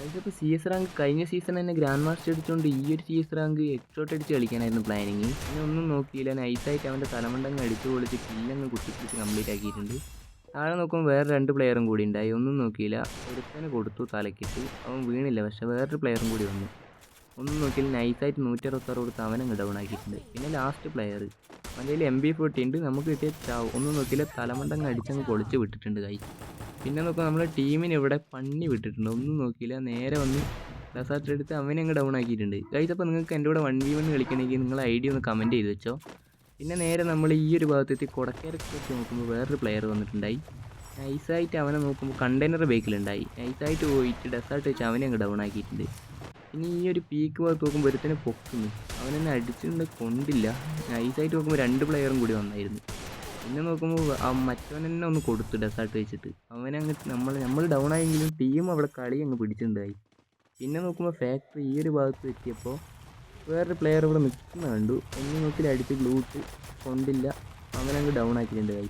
ഇതിപ്പോൾ C S rank കഴിഞ്ഞ season തന്നെ ഗ്രാൻഡ് മാസ്റ്റർ അടിച്ചുകൊണ്ട് ഈ ഒരു സി എസ് റാങ്ക് എക്സ്ട്രോട്ട് അടിച്ച് കളിക്കാനായിരുന്നു പ്ലാനിങ്. പിന്നെ ഒന്നും നോക്കിയില്ല, നൈസായിട്ട് അവൻ്റെ തലമണ്ടങ്ങ് അടിച്ചു പൊളിച്ച് കില്ലങ്ങ് കുത്തിപ്പിടിച്ച് കംപ്ലീറ്റ് ആക്കിയിട്ടുണ്ട്. താഴെ നോക്കുമ്പോൾ വേറെ 2 പ്ലെയറും കൂടി ഉണ്ടായി. ഒന്നും നോക്കിയില്ല, ഒരുത്തന് കൊടുത്തു തലക്കിട്ട്. അവൻ വീണില്ല, പക്ഷേ വേറൊരു പ്ലെയറും കൂടി വന്നു. ഒന്നും നോക്കിയില്ല, നൈസായിട്ട് 166 കൊടുത്ത് അവനങ്ങ് ഡൗൺ ആക്കിയിട്ടുണ്ട്. പിന്നെ ലാസ്റ്റ് പ്ലെയർ അവൻ്റെ MP40 ഉണ്ട്, നമുക്ക് കിട്ടിയ ചാവും. ഒന്നും നോക്കിയില്ല, തലമണ്ടങ്ങ് അടിച്ചങ്ങ് പൊളിച്ച് വിട്ടിട്ടുണ്ട് കൈ. പിന്നെ നോക്കുമ്പോൾ നമ്മുടെ ടീമിന് ഇവിടെ പണി വിട്ടിട്ടുണ്ട്. ഒന്നും നോക്കിയില്ല, നേരെ വന്ന് ഡെസേർട്ട് എടുത്ത് അവനെ അങ്ങ് ഡൗൺ ആക്കിയിട്ടുണ്ട് ഗൈസ്. അപ്പോൾ നിങ്ങൾക്ക് എൻ്റെ കൂടെ 1v1 കളിക്കണമെങ്കിൽ നിങ്ങൾ ID ഒന്ന് കമൻറ്റ് ചെയ്ത് വെച്ചോ. പിന്നെ നേരെ നമ്മൾ ഈ ഒരു ഭാഗത്തെത്തി കൊടക്കേരൊക്കെ വെച്ച് നോക്കുമ്പോൾ വേറൊരു പ്ലെയർ വന്നിട്ടുണ്ടായി. നൈസായിട്ട് അവനെ നോക്കുമ്പോൾ കണ്ടെയ്നർ ബേക്കിലുണ്ടായി. നൈസായിട്ട് പോയിട്ട് ഡെസേർട്ട് വെച്ച് അവനെ അങ്ങ് ഡൗൺ ആക്കിയിട്ടുണ്ട്. ഇനി ഈ ഒരു പീക്ക് ഭാഗത്ത് നോക്കുമ്പോൾ ഒരുത്തനെ പൊക്കുന്നു, അവനെന്നെ അടിച്ചിട്ടുണ്ട്, കൊണ്ടില്ല. നൈസായിട്ട് നോക്കുമ്പോൾ 2 പ്ലെയറും കൂടി വന്നായിരുന്നു. പിന്നെ നോക്കുമ്പോൾ മറ്റവൻ തന്നെ ഒന്ന് കൊടുത്തു ഡെസേർട്ട് വെച്ചിട്ട്. അവനങ്ങ് നമ്മൾ ഡൗൺ ആയെങ്കിലും ടീം അവിടെ കളി അങ്ങ് പിടിച്ചിട്ടുണ്ടായി. പിന്നെ നോക്കുമ്പോൾ ഫാക്ടറി ഈ ഒരു ഭാഗത്ത് എത്തിയപ്പോൾ വേറൊരു പ്ലെയർ ഇവിടെ നിൽക്കുന്ന കണ്ടു. ഒന്നും നോക്കിയിൽ അടിച്ച് ഗ്ലൂട്ട് കൊണ്ടില്ല, അവനങ്ങ് ഡൗൺ ആക്കിയിട്ടുണ്ട് കൈ.